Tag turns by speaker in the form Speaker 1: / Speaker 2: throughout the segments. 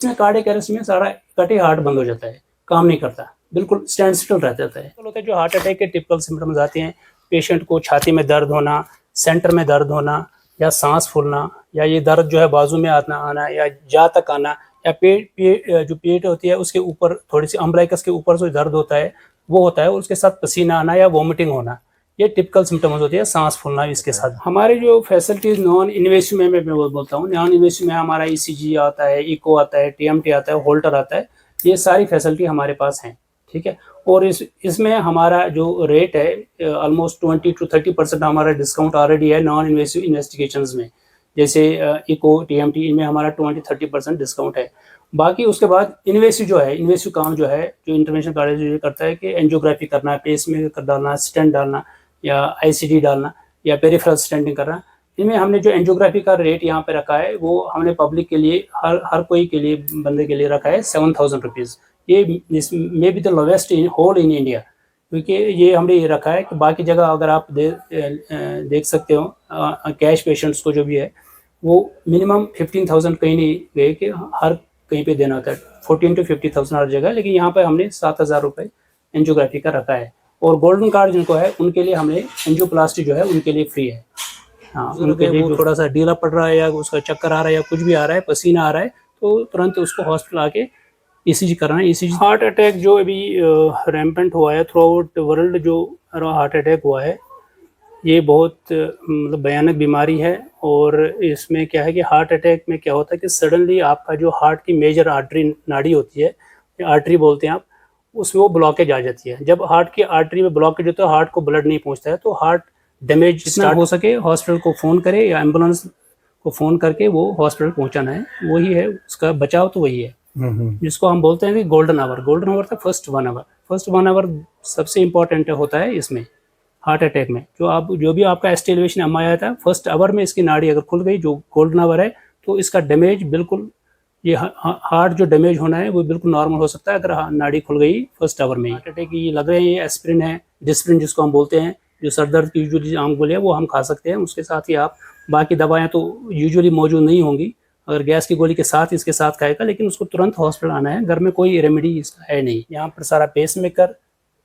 Speaker 1: इसमें cardiac arrest में सारा कटे हार्ट बंद हो जाता है, काम नहीं करता, बिल्कुल स्टैंड स्टिल रह जाता है। होता है जो हार्ट अटैक के टिपिकल सिम्टम्स आते हैं, पेशेंट को छाती में दर्द होना, सेंटर में दर्द होना, या सांस फूलना, या ये दर्द जो है बाजू में आना या जा तक आना, या जो पेट होती है उसके ऊपर थोड़ी सी अम्बलाइकस के ऊपर जो दर्द होता है वो होता है, उसके साथ पसीना आना या वॉमिटिंग होना, ये टिपिकल सिम्टम्स होती है। सांस फूलना इसके साथ। हमारी जो फैसिलिटीज नॉन इन्वेसिव में मैं बोलता हूँ, नॉन इन्वेसिव में हमारा ईसीजी आता है, इको आता है, टीएमटी आता है, होल्टर आता है, ये सारी फैसिलिटी हमारे पास हैं, ठीक है। और इसमें हमारा जो रेट है ऑलमोस्ट 20 to 30% हमारा डिस्काउंट ऑलरेडी है नॉन इन्वेसिव इन्वेस्टिगेशंस में, जैसे इको टीएमटी, इनमें हमारा 20-30% डिस्काउंट है। बाकी उसके बाद इन्वेसिव जो है, इन्वेसिव काम जो है, जो इंटरवेंशन कार्डियोलॉजी करता है कि एंजियोग्राफी करना, पेस मेकर डालना, स्टेंट डालना, या आईसीडी डालना, या पेरिफेरल स्टेंटिंग करना, इनमें हमने जो एंजियोग्राफी का रेट यहाँ पे रखा है वो हमने पब्लिक के लिए, हर कोई के लिए, बंदे के लिए रखा है 7000 रुपीज़। ये may be the lowest in whole in India, क्योंकि ये हमने ये रखा है कि बाकी जगह अगर आप देख सकते हो कैश पेशेंट्स को जो भी है वो मिनिमम 15,000 कहीं नहीं गए कि हर कहीं पे देना होता है, 14 to 50,000 हर जगह, लेकिन यहाँ पर हमने 7,000 रुपये एंजियोग्राफी का रखा है। और गोल्डन कार्ड जिनको है उनके लिए हमने एंजियोप्लास्टी जो है उनके लिए फ्री है। हाँ, उनके लिए वो थोड़ा सा ढीला पड़ रहा है या उसका चक्कर आ रहा है या कुछ भी आ रहा है, पसीना आ रहा है, तो तुरंत उसको हॉस्पिटल आके ईसीजी कराना। ईसीजी हार्ट अटैक जो अभी रैम्पेंट हुआ है थ्रू आउट वर्ल्ड, जो हार्ट अटैक हुआ है, ये बहुत मतलब भयानक बीमारी है। और इसमें क्या है कि हार्ट अटैक में क्या होता है कि सडनली आपका जो हार्ट की मेजर आर्टरी नाड़ी होती है, आर्टरी बोलते हैं आप, उसमें वो ब्लॉकेज आ जाती है। जब हार्ट की आर्टरी में ब्लॉकेज होता है, हार्ट को ब्लड नहीं पहुंचता है, तो हार्ट डैमेज स्टार्ट हो सके हॉस्पिटल को फ़ोन करे या एम्बुलेंस को फ़ोन करके वो हॉस्पिटल पहुंचाना है, वही है उसका बचाव, तो वही है जिसको हम बोलते हैं कि गोल्डन आवर। गोल्डन आवर था फर्स्ट 1 आवर, फर्स्ट 1 आवर सबसे इंपॉर्टेंट होता है इसमें हार्ट अटैक में। जो भी आपका एस्ट एलिवेशन एम आया था, फर्स्ट आवर में इसकी नाड़ी अगर खुल गई, जो गोल्डन आवर है, तो इसका डैमेज बिल्कुल, ये हार्ट जो डैमेज होना है वो बिल्कुल नॉर्मल हो सकता है अगर नाड़ी खुल गई फर्स्ट आवर में। हार्ट अटैक ये लग रहे हैं, ये एस्पिरिन है, डिस्प्रिन जिसको हम बोलते हैं, जो सर दर्द की यूजुअली आम गोली है वो हम खा सकते हैं, उसके साथ ही आप बाकी दवाएं तो यूजुअली मौजूद नहीं होंगी, अगर गैस की गोली के साथ इसके साथ खाएगा, लेकिन उसको तुरंत हॉस्पिटल आना है, घर में कोई रेमेडी इसका है नहीं। यहाँ पर सारा pace maker,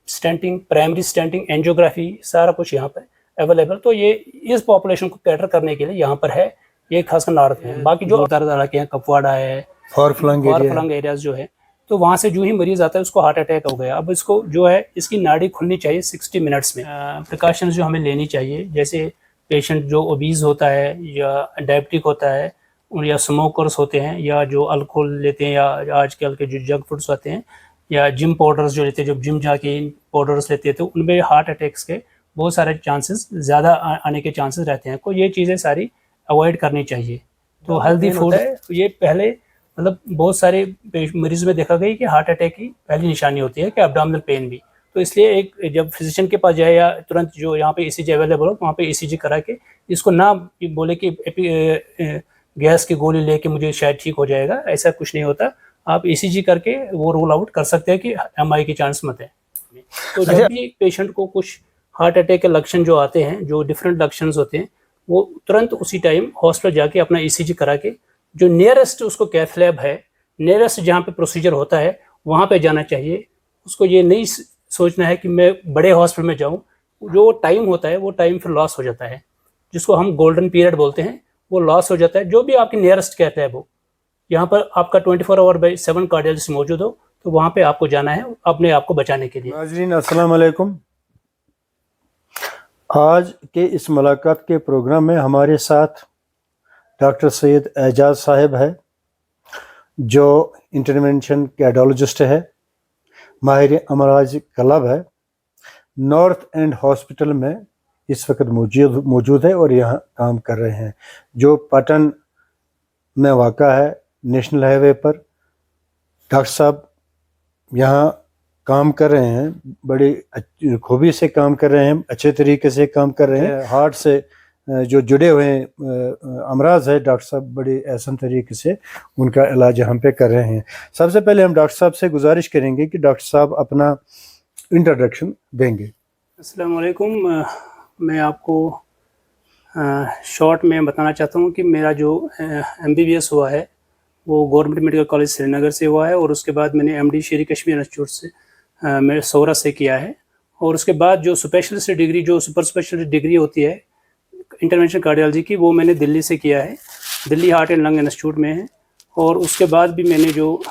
Speaker 1: stenting, primary stenting, angiography, सारा कुछ यहाँ पर अवेलेबल। तो ये इस पॉपुलेशन को कैटर करने के लिए यहाँ पर है, ये खासकर नॉर्थ में। बाकी जो दर्द के हैं, कपवाड़ा है, फार फ्लंग एरियाज जो है, तो वहाँ से जो ही मरीज आता है उसको हार्ट अटैक हो गया। अब इसको जो है इसकी नाड़ी खुलनी चाहिए 60 मिनट्स में। प्रिकॉशंस जो हमें लेनी चाहिए, जैसे पेशेंट जो ओबीज होता है या डायबिटिक होता है, या स्मोकर्स होते हैं, या जो अल्कोहल लेते हैं, या आजकल के जो जंक फूड्स आते हैं, या जिम पाउडर्स जो लेते हैं, जब जिम जाके पाउडर्स लेते हैं, तो उनमें हार्ट अटैक्स के बहुत सारे चांसेस ज़्यादा आने के चांसेस रहते हैं। तो ये चीज़ें सारी अवॉइड करनी चाहिए। तो हेल्दी फूड है, तो ये पहले मतलब बहुत सारे मरीज में देखा गया कि हार्ट अटैक की पहली निशानी होती है कि एब्डोमिनल पेन भी। तो इसलिए एक जब फिजिशियन के पास जाए या तुरंत जो यहाँ पे ईसीजी अवेलेबल हो वहाँ पे ईसीजी करा के, इसको ना बोले कि गैस की गोली लेके मुझे शायद ठीक हो जाएगा, ऐसा कुछ नहीं होता। आप ईसीजी करके वो रूल आउट कर सकते हैं कि एमआई की चांस मत है। तो जब भी पेशेंट को कुछ हार्ट अटैक के लक्षण जो आते हैं, जो डिफरेंट लक्षण होते हैं, वो तुरंत उसी टाइम हॉस्पिटल जाके अपना ईसीजी करा के, जो नियरेस्ट उसको कैथ लैब है, नियरेस्ट जहाँ पे प्रोसीजर होता है वहाँ पे जाना चाहिए। उसको ये नहीं सोचना है कि मैं बड़े हॉस्पिटल में जाऊँ, जो टाइम होता है वो टाइम फिर लॉस हो जाता है, जिसको हम गोल्डन पीरियड बोलते हैं, वो लॉस हो जाता है। जो भी आपकी नियरेस्ट कैथ लैब हो, यहाँ पर आपका 24/7 कार्डियोलॉजिस्ट मौजूद हो, तो वहाँ पे आपको जाना है अपने आप को बचाने के लिए।
Speaker 2: नाज़रीन अस्सलाम वालेकुम। आज के इस मुलाकात के प्रोग्राम में हमारे साथ डॉक्टर सैयद एजाज साहब है, जो इंटरवेंशन कार्डियोलॉजिस्ट है, माहिर अमराज क्लब है, नॉर्थ एंड हॉस्पिटल में इस वक्त मौजूद है और यहाँ काम कर रहे हैं, जो पटन में वाक़ा है, नेशनल हाईवे पर। डॉक्टर साहब यहाँ काम कर रहे हैं, बड़ी खूबी से काम कर रहे हैं, अच्छे तरीके से काम कर रहे हैं। हार्ट से जो जुड़े हुए अमराज है, डॉक्टर साहब बड़े आसान तरीके से उनका इलाज यहाँ पे कर रहे हैं। सबसे पहले हम डॉक्टर साहब से गुजारिश करेंगे कि डॉक्टर साहब अपना इंट्रोडक्शन देंगे।
Speaker 1: अस्सलाम वालेकुम। मैं आपको शॉर्ट में बताना चाहता हूँ कि मेरा जो MBBS हुआ है वो गवर्नमेंट मेडिकल कॉलेज श्रीनगर से हुआ है, और उसके बाद मैंने एमडी शेरी कश्मीर इंस्टीट्यूट से मैं सोरा से किया है। और उसके बाद जो स्पेशलिस्ट डिग्री, जो सुपर स्पेशलिस्ट डिग्री होती है इंटरवेंशनल कार्डियोलॉजी की, वो मैंने दिल्ली से किया है, Delhi heart and lung institute में है। और उसके बाद भी मैंने जो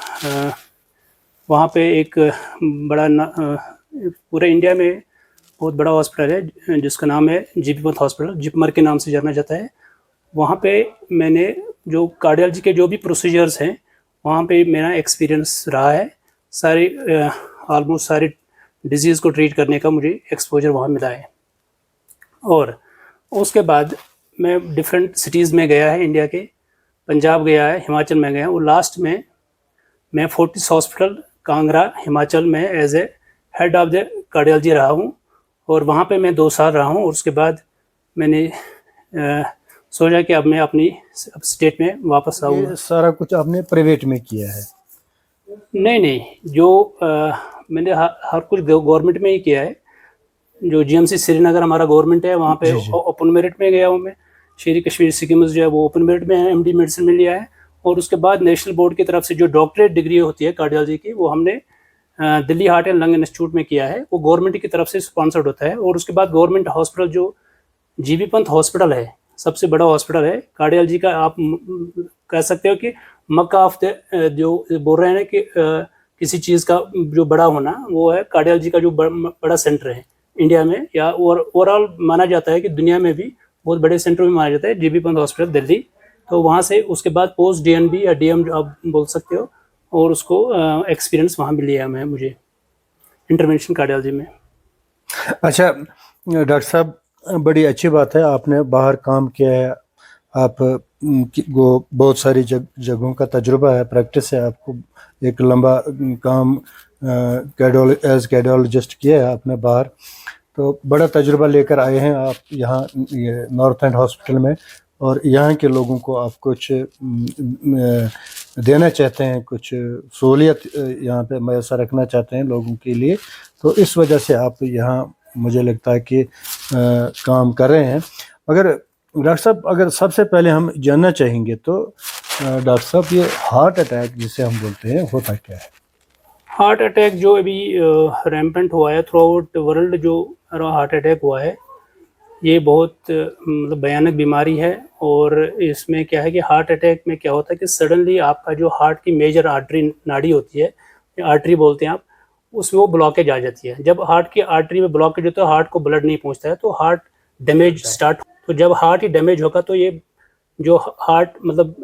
Speaker 1: वहाँ पे एक बड़ा पूरे इंडिया में बहुत बड़ा हॉस्पिटल है जिसका नाम है जीबी पंत हॉस्पिटल, जिपमर के नाम से जाना जाता है। वहाँ पे मैंने जो कार्डियोलॉजी के जो भी प्रोसीजर्स हैं वहाँ पे मेरा एक्सपीरियंस रहा है। सारी ऑलमोस्ट सारी डिजीज़ को ट्रीट करने का मुझे एक्सपोजर वहाँ मिला है। और उसके बाद मैं डिफरेंट सिटीज़ में गया है इंडिया के, पंजाब गया है, हिमाचल में गया, और लास्ट में मैं फोर्टिस हॉस्पिटल कांगड़ा हिमाचल में as a head of the cardiology रहा हूँ, और वहाँ पे मैं 2 साल रहा हूँ। और उसके बाद मैंने सोचा कि अब मैं अपनी स्टेट में वापस आऊँगा।
Speaker 2: ये सारा कुछ आपने प्राइवेट में किया है?
Speaker 1: नहीं, जो मैंने हर कुछ गवर्नमेंट में ही किया है। जो जीएमसी श्रीनगर हमारा गवर्नमेंट है, वहाँ पे ओपन मेरिट में गया हूँ मैं। शेरी कश्मीर सिक्किम जो है वो ओपन मेरिट में है, एमडी मेडिसिन में लिया है। और उसके बाद नेशनल बोर्ड की तरफ से जो डॉक्टरेट डिग्री होती है कार्डियोलॉजी की, वो हमने Delhi heart and lung institute में किया है, वो गवर्नमेंट की तरफ से स्पॉन्सर्ड होता है। और उसके बाद गवर्नमेंट हॉस्पिटल जो जीबी पंत हॉस्पिटल है, सबसे बड़ा हॉस्पिटल है कार्डियोलॉजी का, आप कह सकते हो कि मक्का ऑफ द, जो बोल रहे हैं कि किसी चीज़ का जो बड़ा होना, वो है कार्डियोलॉजी का जो बड़ा सेंटर है इंडिया में, या ओवरऑल माना जाता है कि दुनिया में भी बहुत बड़े सेंटर में माना जाता है जीबी पंत हॉस्पिटल दिल्ली। तो वहाँ से उसके बाद पोस्ट डीएनबी या डीएम आप बोल सकते हो, और उसको एक्सपीरियंस वहाँ भी लिया मैं मुझे इंटरवेंशन कार्डियोलॉजी में।
Speaker 2: अच्छा डॉक्टर साहब, बड़ी अच्छी बात है, आपने बाहर काम किया है, आप वो बहुत सारी जगहों का तजुर्बा है, प्रैक्टिस है, आपको एक लंबा काम एज कार्डियोलॉजिस्ट किया है आपने बाहर, तो बड़ा तजुर्बा लेकर आए हैं आप यहाँ ये नॉर्थ एंड हॉस्पिटल में, और यहाँ के लोगों को आप कुछ देना चाहते हैं, कुछ सहूलियत यहाँ पे मैसर रखना चाहते हैं लोगों के लिए, तो इस वजह से आप यहाँ मुझे लगता है कि काम कर रहे हैं। अगर डॉक्टर साहब, अगर सबसे पहले हम जानना चाहेंगे तो डॉक्टर साहब, ये हार्ट अटैक जिसे हम बोलते हैं होता क्या है?
Speaker 1: हार्ट अटैक जो अभी रैम्पेंट हुआ है थ्रू आउट वर्ल्ड, जो हार्ट अटैक हुआ है, ये बहुत मतलब भयानक बीमारी है। और इसमें क्या है कि हार्ट अटैक में क्या होता है कि सडनली आपका जो हार्ट की मेजर आर्टरी नाड़ी होती है, आर्टरी बोलते हैं आप, उसमें वो ब्लॉकेज आ जाती है। जब हार्ट की आर्टरी में ब्लॉकेज होता है, हार्ट को ब्लड नहीं पहुंचता है, तो हार्ट डैमेज स्टार्ट। तो जब हार्ट ही डैमेज होगा तो ये जो हार्ट मतलब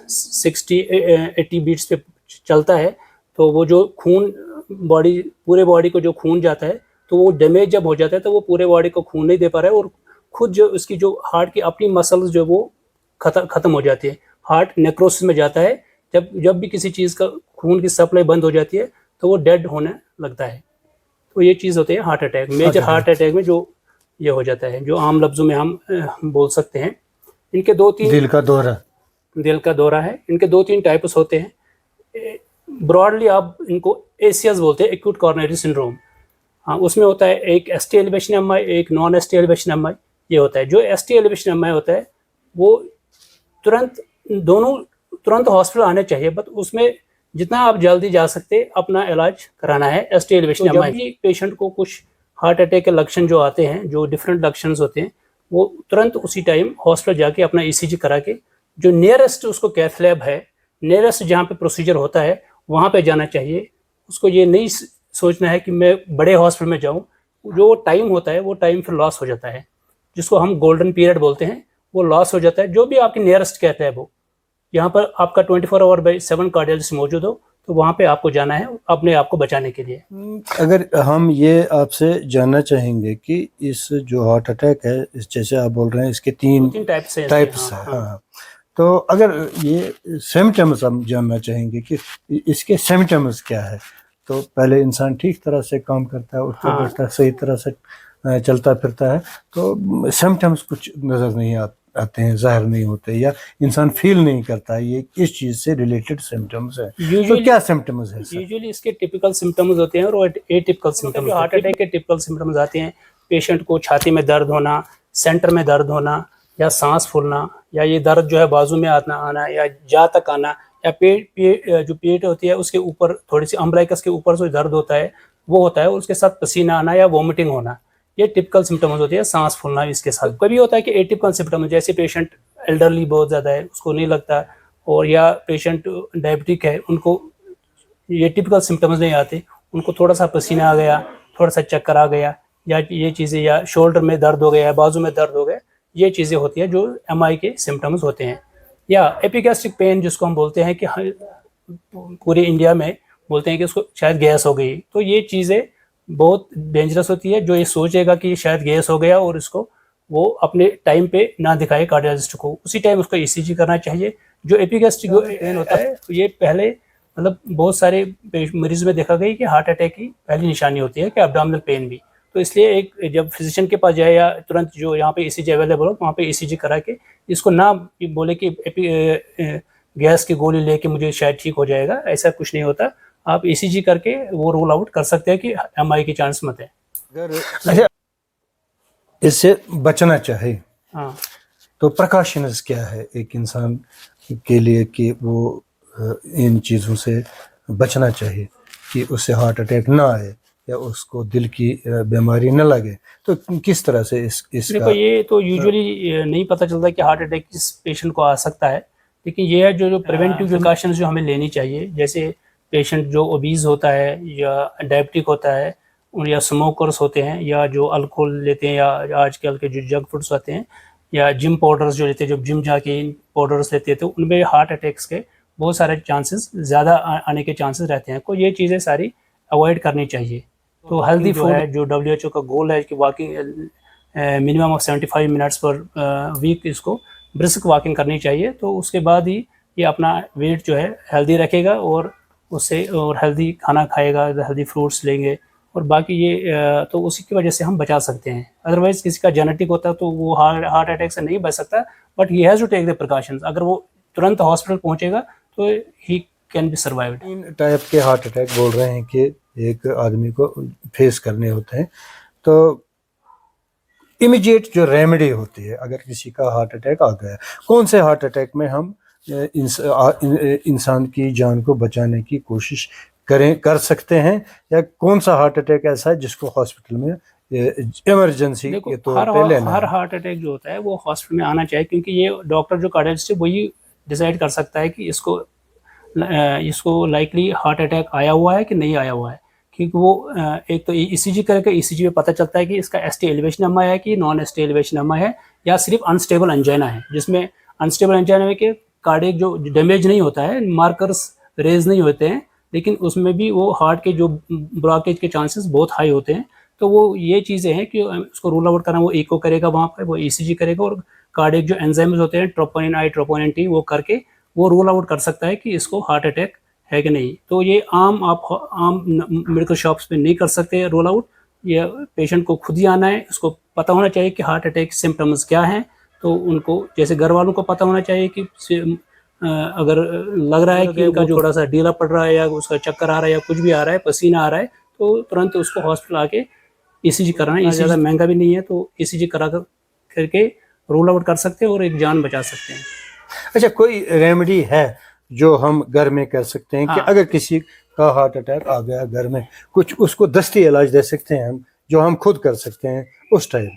Speaker 1: 60-80 बीट्स पे चलता है, तो वो जो खून बॉडी, पूरे बॉडी को जो खून जाता है, तो वो डैमेज जब हो जाता है तो वो पूरे बॉडी को खून नहीं दे पा रहा है, और खुद जो उसकी जो हार्ट की अपनी मसल्स जो वो ख़त्म हो जाती है, हार्ट नेक्रोसिस में जाता है। जब भी किसी चीज़ का खून की सप्लाई बंद हो जाती है तो वो डेड होने लगता है। तो ये चीज़ होती है heart attack. Major heart attack में जो ये हो जाता है, जो आम लफ्ज़ों में हम बोल सकते हैं, इनके 2-3
Speaker 2: दिल का दौरा है।
Speaker 1: इनके 2-3 टाइप्स होते हैं। ब्रॉडली आप इनको एसीएस बोलते हैं, एक्यूट कॉरोनरी सिंड्रोम। हाँ, उसमें होता है एक एसटी एलिवेशन एमआई, एक नॉन एसटी एलिवेशन एमआई, ये होता है। जो एसटी एलिवेशन एमआई होता है वो तुरंत हॉस्पिटल आने चाहिए, बट उसमें जितना आप जल्दी जा सकते अपना इलाज कराना है। एसटी एलिवेशन एमआई भी पेशेंट को कुछ हार्ट अटैक के लक्षण जो आते हैं, जो डिफरेंट लक्षण होते हैं, वो तुरंत उसी टाइम हॉस्पिटल जाके अपना ईसीजी करा के, जो नियरेस्ट उसको कैथ लैब है, नियरेस्ट जहाँ पे प्रोसीजर होता है वहाँ पे जाना चाहिए। उसको ये नहीं सोचना है कि मैं बड़े हॉस्पिटल में जाऊँ। जो टाइम होता है वो टाइम फिर लॉस हो जाता है, जिसको हम गोल्डन पीरियड बोलते हैं, वो लॉस हो जाता है। जो भी आपकी नियरेस्ट कैथ लैब हो, यहाँ पर आपका 24/7 कार्डियोलॉजिस्ट मौजूद हो, तो वहाँ पे आपको जाना है अपने आप को बचाने के लिए।
Speaker 2: अगर हम ये आपसे जानना चाहेंगे कि इस जो हार्ट अटैक है, जैसे आप बोल रहे हैं, इसके 3 टाइप्स हैं, हाँ, तो अगर ये सिम्टम्स हम जानना चाहेंगे कि इसके सिम्टम्स क्या है, तो पहले इंसान ठीक तरह से काम करता है, उठता बैठता है, सही तरह से चलता फिरता है, तो सिम्टम्स कुछ नज़र नहीं आते हैं, ज़ाहिर नहीं होते, या इंसान फील नहीं करता ये इस चीज़ से रिलेटेड सिम्टम्स है। तो क्या सिम्टम्स है?
Speaker 1: यूजुअली इसके टिपिकल सिम्टम्स होते हैं और एटिपिकल सिम्टम्स। हार्ट अटैक के टिपिकल सिम्टम्स आते हैं, पेशेंट को छाती में दर्द होना, सेंटर में दर्द होना, या सांस फूलना, या ये दर्द जो है बाजू में आना या जा तक आना, या जो पेट होती है उसके ऊपर थोड़ी सी अम्ब्लाइकस के ऊपर जो दर्द होता है वो होता है, और उसके साथ पसीना आना या वोमिटिंग होना, ये टिपिकल सिम्टम्स होती है। सांस फूलना इसके साथ। कभी होता है कि एटिपिकल सिम्टम, जैसे पेशेंट एल्डरली बहुत ज़्यादा है, उसको नहीं लगता, और या पेशेंट डायबिटिक है, उनको ये टिपिकल सिम्टम्स नहीं आते, उनको थोड़ा सा पसीना आ गया, थोड़ा सा चक्कर आ गया, या ये चीज़ें, या शोल्डर में दर्द हो गया, बाजू में दर्द हो गया, ये चीज़ें होती है जो एमआई के सिम्टम्स होते हैं। या एपिगैस्ट्रिक पेन जिसको हम बोलते हैं कि पूरे इंडिया में बोलते हैं कि उसको शायद गैस हो गई, तो ये चीज़ें बहुत डेंजरस होती है। जो ये सोचेगा कि शायद गैस हो गया और इसको वो अपने टाइम पे ना दिखाए कार्डियोलॉजिस्ट को, उसी टाइम उसको ईसीजी करना चाहिए। जो एपिगैस्ट्रिक पेन होता है ये पहले मतलब बहुत सारे मरीज में देखा गया कि हार्ट अटैक की पहली निशानी होती है कि एब्डोमिनल पेन भी। तो इसलिए एक जब फिजिशियन के पास जाए या तुरंत जो यहाँ पे ईसीजी अवेलेबल हो वहाँ पे ईसीजी करा के, इसको ना बोले कि गैस की गोली लेके मुझे शायद ठीक हो जाएगा, ऐसा कुछ नहीं होता। आप ईसीजी करके वो रूल आउट कर सकते हैं कि एमआई की चांस मत है।
Speaker 2: अगर इससे बचना चाहे
Speaker 1: हाँ,
Speaker 2: तो प्रिकॉशंस क्या है एक इंसान के लिए कि वो इन चीज़ों से बचना चाहिए कि उससे हार्ट अटैक ना आए या उसको दिल की बीमारी न लगे, तो किस तरह से इसका?
Speaker 1: देखो ये तो यूजुअली नहीं पता चलता कि हार्ट अटैक किस पेशेंट को आ सकता है, लेकिन ये है जो प्रिवेंटिव प्रिकॉशंस जो हमें लेनी चाहिए। जैसे पेशेंट जो ओबीज होता है या डायबिटिक होता है, या स्मोकर्स होते हैं, या जो अल्कोहल लेते हैं, या आजकल के जो जंक फूड्स आते हैं, या जिम पाउडर्स जो लेते हैं, जब जिम जाके पाउडर्स लेते हैं तो उनमें हार्ट अटैक्स के बहुत सारे चांसेस ज़्यादा आने के चांसेस रहते हैं। तो ये चीज़ें सारी अवॉइड करनी चाहिए। तो हेल्दी फूड है, जो WHO का गोल है कि walking minimum of 75 minutes per week इसको ब्रिस्क वॉकिंग करनी चाहिए, तो उसके बाद ही ये अपना वेट जो है हेल्दी रखेगा, और उससे और हेल्दी खाना खाएगा, हेल्दी फ्रूट्स लेंगे, और बाकी ये तो उसी की वजह से हम बचा सकते हैं। अदरवाइज किसी का जेनेटिक होता तो वो हार्ट अटैक से नहीं बच सकता, but he has to take the precautions. अगर वो तुरंत हॉस्पिटल पहुंचेगा तो ही कैन बी सर्वाइव्ड।
Speaker 2: तीन टाइप के हार्ट अटैक बोल रहे हैं कि एक आदमी को फेस करने होते हैं, तो इमीडिएट जो रेमेडी होती है अगर किसी का हार्ट अटैक आ गया, कौन से हार्ट अटैक में हम इंसान की जान को बचाने की कोशिश कर सकते हैं, या कौन सा हार्ट अटैक ऐसा है जिसको हॉस्पिटल में इमरजेंसी के तौर पे लेना
Speaker 1: हर
Speaker 2: है?
Speaker 1: हार्ट अटैक जो होता है वो हॉस्पिटल में आना चाहिए, क्योंकि ये डॉक्टर जो कार्डियोलॉजिस्ट है वही डिसाइड कर सकता है कि इसको लाइकली हार्ट अटैक आया हुआ है कि नहीं आया हुआ है। क्योंकि वो एक तो ईसीजी करके ईसीजी में पता चलता है कि इसका एसटी एलिवेशन एमआई है कि नॉन एसटी एलिवेशन एमआई है, या सिर्फ अनस्टेबल एंजाइना है, जिसमें अनस्टेबल एंजाइना में कि कार्डियक जो डैमेज नहीं होता है, मार्कर्स रेज नहीं होते हैं, लेकिन उसमें भी वो हार्ट के जो ब्लॉकेज के चांसेस बहुत हाई होते हैं। तो वो ये चीज़ें हैं कि उसको रूल आउट करना, वो ईको करेगा वहाँ पर, वो ईसीजी करेगा, और कार्डियक जो एंजाइम्स होते हैं ट्रोपोनिन आई ट्रोपोनिन टी वो करके वो रूल आउट कर सकता है कि इसको हार्ट अटैक है कि नहीं। तो ये आम मेडिकल शॉप्स में नहीं कर सकते रूल आउट, ये पेशेंट को खुद ही आना है, उसको पता होना चाहिए कि हार्ट अटैक सिम्टम्स क्या हैं। तो उनको जैसे घर वालों को पता होना चाहिए कि अगर लग रहा है कि उनका जो थोड़ा सा ढीला पड़ रहा है, या उसका चक्कर आ रहा है, या कुछ भी आ रहा है, पसीना आ रहा है, तो तुरंत उसको हॉस्पिटल आके ईसीजी कराना है। ज़्यादा महंगा भी नहीं है, तो ईसीजी करा करके रूल आउट कर सकते हैं और एक जान बचा सकते हैं।
Speaker 2: अच्छा, कोई रेमेडी है जो हम घर में कर सकते हैं कि अगर किसी का हार्ट अटैक आ गया घर में, कुछ उसको दस्ती इलाज दे सकते हैं हम, जो हम खुद कर सकते हैं उस टाइम?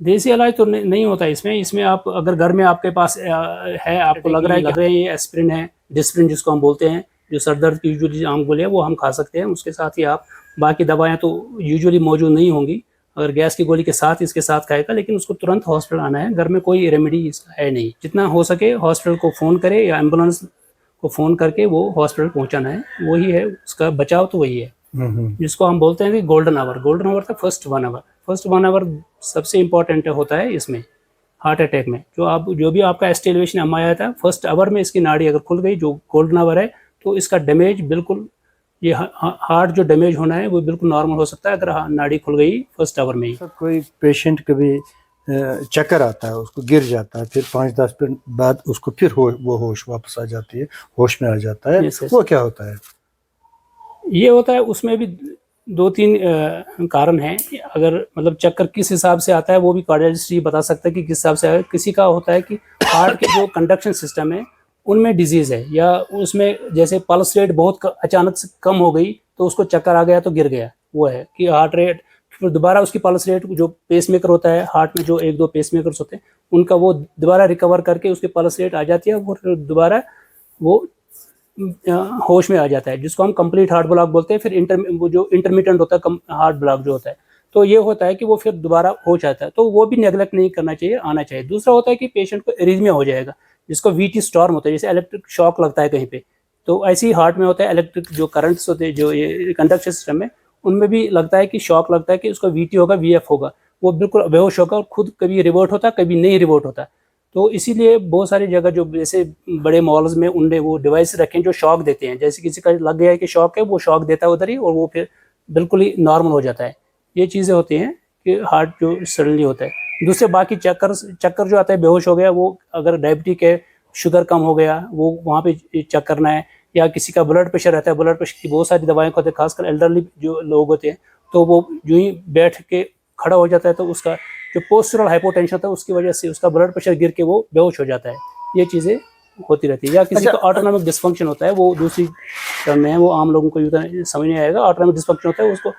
Speaker 1: देसी इलाज तो नहीं होता इसमें आप अगर घर में आपके पास है, आपको लग रहा है ये एस्पिरिन है, डिस्प्रिन जिसको हम बोलते हैं, जो सर दर्द की यूजुअली आम गोली है, वो हम खा सकते हैं। उसके साथ ही आप बाकी दवाएं तो यूजुअली मौजूद नहीं होंगी, अगर गैस की गोली के साथ इसके साथ खाएगा, लेकिन उसको तुरंत हॉस्पिटल आना है। घर में कोई रेमेडी इसका है नहीं। जितना हो सके हॉस्पिटल को फ़ोन करे या एम्बुलेंस को फ़ोन करके वो हॉस्पिटल पहुंचाना है, वही है उसका बचाव, तो वही है जिसको हम बोलते हैं कि गोल्डन आवर था फर्स्ट 1 आवर। फर्स्ट 1 आवर सबसे इम्पॉर्टेंट होता है इसमें हार्ट अटैक में। जो भी आपका एसटी एलिवेशन एमआई आया था, फर्स्ट आवर में इसकी नाड़ी अगर खुल गई, जो गोल्डन आवर है, तो इसका डैमेज बिल्कुल, ये हार्ट जो डैमेज होना है वो बिल्कुल नॉर्मल हो सकता है अगर नाड़ी खुल गई फर्स्ट आवर में ही।
Speaker 2: कोई पेशेंट कभी चक्कर आता है, उसको गिर जाता है, फिर 5-10 मिनट बाद उसको फिर वो होश वापस आ जाती है, होश में आ जाता है, वो क्या होता है?
Speaker 1: ये होता है, उसमें भी 2-3 कारण हैं। अगर मतलब चक्कर किस हिसाब से आता है वो भी कार्डियोलॉजिस्ट ही बता सकता है कि किस हिसाब से आए। किसी का होता है कि हार्ट के जो कंडक्शन सिस्टम है उनमें डिजीज़ है, या उसमें जैसे पल्स रेट बहुत अचानक से कम हो गई तो उसको चक्कर आ गया तो गिर गया, वो है कि हार्ट रेट फिर दोबारा उसकी पल्स रेट, जो पेसमेकर होता है हार्ट में, जो 1-2 पेसमेकर्स होते हैं उनका, वो दोबारा रिकवर करके उसकी पल्स रेट आ जाती है, वो दोबारा वो होश में आ जाता है, जिसको हम कंप्लीट हार्ट ब्लॉक बोलते हैं। फिर वो जो इंटरमिटेंट होता है हार्ट ब्लॉक जो होता है, तो ये होता है कि वो फिर दोबारा हो जाता है, तो वो भी नेगलेक्ट नहीं करना चाहिए, आना चाहिए। दूसरा होता है कि पेशेंट को एरिथमिया हो जाएगा, जिसको वीटी स्टॉर्म होता है, जैसे इलेक्ट्रिक शॉक लगता है कहीं पे, तो ऐसे ही हार्ट में होता है इलेक्ट्रिक जो करंट्स होते हैं, जो ये कंडक्शन सिस्टम में, उनमें भी लगता है कि शॉक लगता है कि उसका वीटी होगा, वीएफ होगा, वो बिल्कुल बेहोश होगा और खुद कभी रिवर्ट होता है, कभी नहीं रिवर्ट होता। तो इसीलिए बहुत सारी जगह जो जैसे बड़े मॉल्स में उनने वो डिवाइस रखे हैं जो शॉक देते हैं, जैसे किसी का लग गया है कि शॉक है, वो शॉक देता है उधर ही, और वो फिर बिल्कुल ही नॉर्मल हो जाता है। ये चीज़ें होती हैं कि हार्ट जो सडनली होता है। दूसरे बाकी चक्कर जो आता है, बेहोश हो गया, वो अगर डायबिटिक है, शुगर कम हो गया, वो वहाँ पे चेक करना है, या किसी का ब्लड प्रेशर रहता है, ब्लड प्रेशर की बहुत सारी दवाएं होती है, खासकर एल्डरली जो लोग होते हैं, तो वो जो ही बैठ के खड़ा हो जाता है तो उसका जो पोस्चरल हाइपोटेंशन होता है उसकी वजह से उसका ब्लड प्रेशर गिर के वो बेहोश हो जाता है। ये चीज़ें होती रहती है। या किसी को ऑटोनॉमिक डिस्फंक्शन होता है, वो दूसरी टर्म में है, वो आम लोगों को समझ नहीं आएगा। ऑटोनॉमिक डिस्फंक्शन होता है, उसको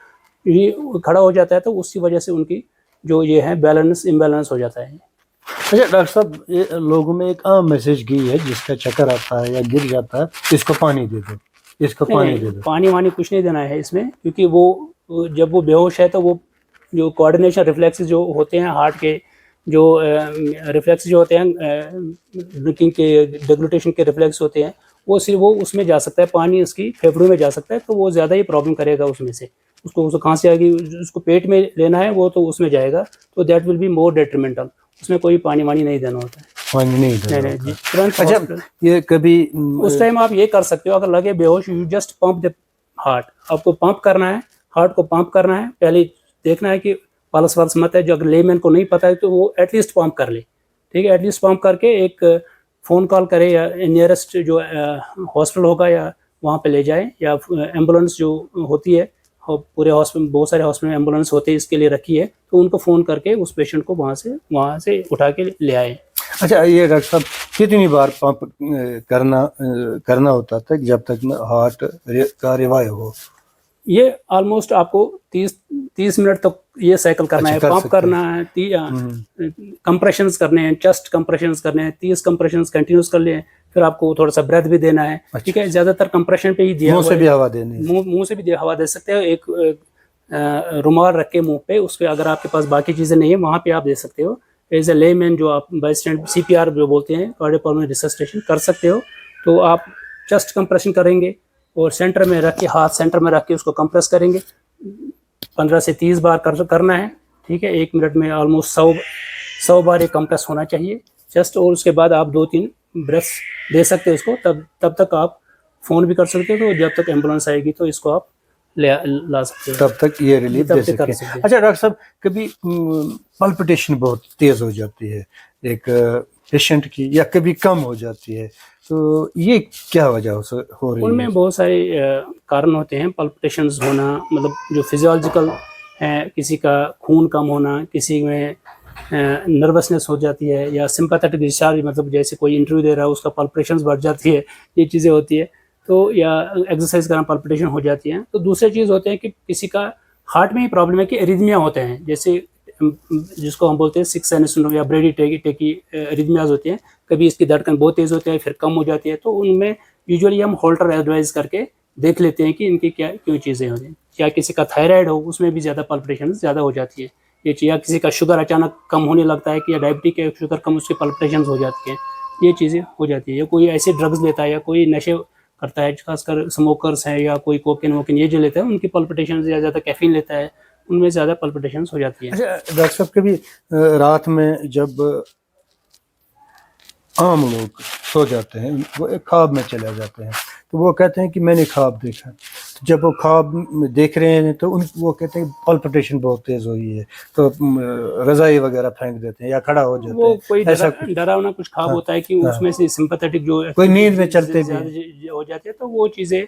Speaker 1: ये खड़ा हो जाता है तो उसकी वजह से उनकी जो ये है बैलेंस इम्बैलेंस हो जाता है।
Speaker 2: अच्छा डॉक्टर साहब, ये लोगों में एक आम मैसेज गई है, जिसका चक्कर आता है या गिर जाता है, इसको पानी दे दो, इसको पानी दे दो।
Speaker 1: पानी वानी कुछ नहीं देना है इसमें, क्योंकि वो जब वो बेहोश है तो वो जो कोऑर्डिनेशन रिफ्लेक्सेस जो होते हैं हार्ट के, जो रिफ्लेक्स जो होते हैं ड्रिंकिंग के, डेग्लूटेशन के रिफ्लेक्स होते हैं, वो सिर्फ वो उसमें जा सकता है, पानी उसकी फेफड़ों में जा सकता है, तो वो ज़्यादा ही प्रॉब्लम करेगा उसमें से। उसको खांसी आएगी, उसको पेट में लेना है वो तो उसमें जाएगा, तो that will be more detrimental. उसमें कोई पानी वानी नहीं देना होता है,
Speaker 2: पानी नहीं देना
Speaker 1: नहीं जी। तुरंत
Speaker 2: अच्छा, ये कभी
Speaker 1: उस टाइम आप ये कर सकते हो, अगर लगे बेहोश, you just pump the heart. आपको पंप करना है, हार्ट को पंप करना है, पहले देखना है कि पल्स वल्स मत है। जो अगर लेमैन को नहीं पता है तो वो एटलीस्ट पंप कर ले, ठीक है, एटलीस्ट पंप करके एक फ़ोन कॉल करे, या नियरेस्ट जो हॉस्पिटल होगा या वहाँ पे ले जाए, या एम्बुलेंस जो होती है, पूरे हॉस्पिटल, बहुत सारे हॉस्पिटल में एम्बुलेंस होते हैं इसके लिए रखी है, तो उनको फ़ोन करके उस पेशेंट को वहाँ से उठा के ले आए।
Speaker 2: अच्छा, ये डॉक्टर साहब कितनी बार पंप करना होता था जब तक हार्ट का रिवाइव हो?
Speaker 1: ये ऑलमोस्ट आपको 30 मिनट तक ये साइकिल करना है, पंप करना है, कंप्रेशंस करने हैं, चेस्ट कंप्रेशंस करने हैं, 30 कंप्रेशंस कंटिन्यूस कर लिए, फिर आपको थोड़ा सा ब्रेथ भी देना है। ठीक है, ज्यादातर कंप्रेशन पे ही दिया,
Speaker 2: मुंह से भी हवा देनी है,
Speaker 1: मुंह से भी हवा दे सकते हो। एक रुमाल रख के मुंह पे, उस पर अगर आपके पास बाकी चीजें नहीं है वहाँ पे आप दे सकते हो। एज ए लेमैन जो आप बाय स्टैंड CPR जो बोलते हैं, कार्डियोपल्मोनरी रिससिटेशन कर सकते हो। तो आप चेस्ट कंप्रेशन करेंगे और सेंटर में रख के, हाथ सेंटर में रख के उसको कंप्रेस करेंगे, 15 से 30 बार करना है। ठीक है, 1 मिनट में ऑलमोस्ट 100 बार ये कंप्रेस होना चाहिए चेस्ट, और उसके बाद आप 2-3 ब्रेथ्स दे सकते हो इसको। तब तक आप फ़ोन भी कर सकते हो, तो जब तक एम्बुलेंस आएगी तो इसको आप ला सकते हो,
Speaker 2: तब तक ये रिलीफ दे सकते हैं। अच्छा डॉक्टर साहब, कभी पल्पिटेशन बहुत तेज़ हो जाती है एक पेशेंट की, या कभी कम हो जाती है, तो ये क्या वजह हो रही है?
Speaker 1: उनमें बहुत सारे कारण होते हैं। पल्पिटेशंस होना मतलब जो फिजियोलॉजिकल है, किसी का खून कम होना, किसी में नर्वसनेस हो जाती है, या सिंपैथेटिक डिस्चार्ज, मतलब जैसे कोई इंटरव्यू दे रहा है उसका पल्पिटेशंस बढ़ जाती है, ये चीज़ें होती है। तो या एक्सरसाइज करना पल्पिटेशन हो जाती है। तो दूसरे चीज़ होते हैं कि किसी का हार्ट में ही प्रॉब्लम है कि एरिथमिया होते हैं, जैसे जिसको हम बोलते हैं 6 साइनस सिंड्रोम या ब्रेडी टेकी एरिथमियाज होती हैं। कभी इसकी धड़कन बहुत तेज़ होती है, फिर कम हो जाती है, तो उनमें यूजुअली हम होल्टर एडवाइज करके देख लेते हैं कि इनकी क्यों चीज़ें हो रही। या किसी का थायराइड हो, उसमें भी ज़्यादा पल्पिटेशन ज़्यादा हो जाती है ये चीज़, या किसी का शुगर अचानक कम होने लगता है कि या डायबिटिक है, शुगर कम, उसकी पल्पिटेशन हो जाती है, ये चीज़ें हो जाती है। या कोई ऐसे ड्रग्स लेता है या कोई नशे करता है, खासकर स्मोकर्स हैं या कोई कोकेन वोकेन ये जो लेता है, उनकी पल्पिटेशन या ज़्यादा कैफीन लेता है, उनमें ज़्यादा पल्पिटेशन हो जाती है।
Speaker 2: अच्छा डॉक्टर साहब, कभी रात में जब आम लोग सो जाते हैं, वो एक ख्वाब में चले जाते हैं, तो वो कहते हैं कि मैंने ख्वाब देखा। तो जब वो ख्वाब देख रहे हैं तो वो कहते हैं पल्पिटेशन बहुत तेज़ हुई है, तो रज़ाई वगैरह फेंक देते हैं या खड़ा हो जाते हैं।
Speaker 1: वो कोई डरावना कुछ ख्वाब होता है कि उसमें से सिंपैथेटिक जो
Speaker 2: कोई नींद में चलते भी
Speaker 1: हो जाती है, तो वो चीज़ें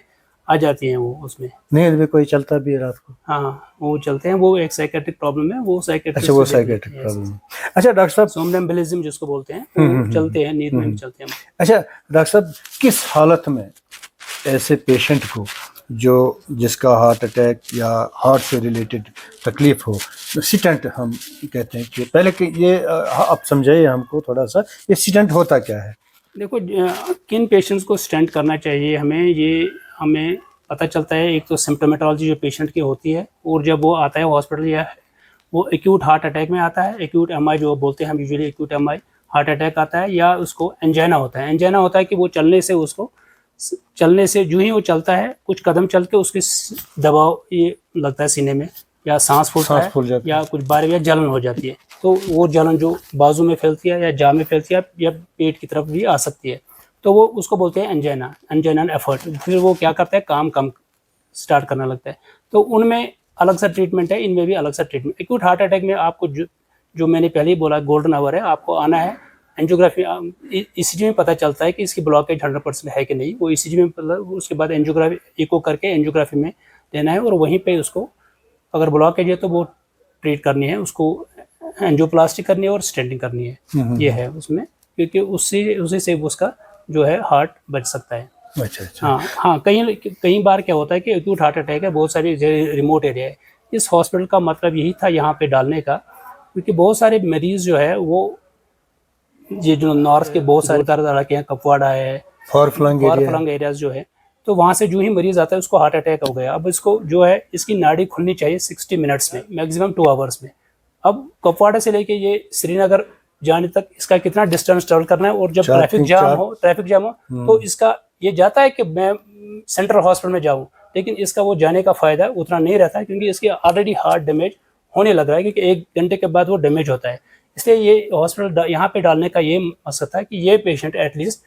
Speaker 1: आ जाती हैं वो उसमें।
Speaker 2: नींद में कोई चलता भी है रात को?
Speaker 1: हाँ वो चलते हैं, वो एक साइकेट्रिक प्रॉब्लम है, वो साइकेट्रिक।
Speaker 2: अच्छा, वो साइकेट्रिक प्रॉब्लम है। अच्छा डॉक्टर साहब,
Speaker 1: सोमनम्बुलिज्म जिसको बोलते हैं, वो चलते हैं, नींद में भी चलते हैं।
Speaker 2: अच्छा डॉक्टर साहब, किस हालत में ऐसे पेशेंट को जो जिसका हार्ट अटैक या हार्ट से रिलेटेड तकलीफ हो, स्टेंट हम कहते हैं, कि पहले कि ये आप समझाइए हमको थोड़ा सा, ये स्टेंट होता क्या है?
Speaker 1: देखो किन पेशेंट्स को स्टेंट करना चाहिए हमें, ये हमें पता चलता है। एक तो सिम्टोमेटोलॉजी जो पेशेंट की होती है, और जब वो आता है हॉस्पिटल, या वो एक्यूट हार्ट अटैक में आता है, एक्यूट एमआई जो बोलते हैं हम usually, acute MI heart attack आता है, या उसको एंजाइना होता है। एंजाइना होता है कि वो चलने से जो ही वो चलता है, कुछ कदम चल के उसके दबाव ये लगता है सीने में, या सांस फूलता है, या कुछ बार या जलन हो जाती है। तो वो जलन जो बाजू में फैलती है, या जाह में फैलती है, या पेट की तरफ भी आ सकती है, तो वो उसको बोलते हैं एंजाइना, एंजाइनल एफर्ट। फिर वो क्या करता है, काम कम स्टार्ट करना लगता है। तो उनमें अलग सा ट्रीटमेंट है, इनमें भी अलग सा ट्रीटमेंट। एक्यूट हार्ट अटैक में आपको जो मैंने पहले ही बोला, गोल्डन आवर है, आपको आना है। एंजियोग्राफी ईसीजी में पता चलता है कि इसकी ब्लॉकेज 100% है कि नहीं, वो ईसीजी में उसके बाद एंजियोग्राफी इको करके एंजियोग्राफी में लेना है, और वहीं पे उसको अगर ब्लॉकेज है तो वो ट्रीट करनी है, उसको एंजियोप्लास्टी करनी है और स्टेंटिंग करनी है। ये है उसमें, क्योंकि उसी से उसका जो है हार्ट बच सकता है।
Speaker 2: अच्छा।
Speaker 1: हाँ, कई बार क्या होता है कि एक्यूट हार्ट अटैक है, बहुत सारी रिमोट एरिया है। इस हॉस्पिटल का मतलब यही था यहाँ पे डालने का, क्योंकि बहुत सारे मरीज जो है वो ये जो नॉर्थ के बहुत सारे इलाके हैं, कपवाड़ा है,
Speaker 2: फार फ्लंग
Speaker 1: एरियाज जो है, तो वहाँ से जो ही मरीज आता है उसको हार्ट अटैक हो गया। अब इसको जो है, इसकी नाड़ी खुलनी चाहिए 60 मिनट्स में, मैक्सिमम 2 आवर्स में। अब कपवाड़ा से लेके ये श्रीनगर जाने तक इसका कितना डिस्टेंस ट्रेवल करना है, और जब ट्रैफिक जाम हो तो इसका ये जाता है कि मैं सेंट्रल हॉस्पिटल में जाऊँ, लेकिन इसका वो जाने का फायदा उतना नहीं रहता है, क्योंकि इसकी ऑलरेडी हार्ट डैमेज होने लग रहा है, क्योंकि 1 घंटे के बाद वो डैमेज होता है। इसलिए ये हॉस्पिटल यहाँ पे डालने का ये मकसद था कि ये पेशेंट एटलीस्ट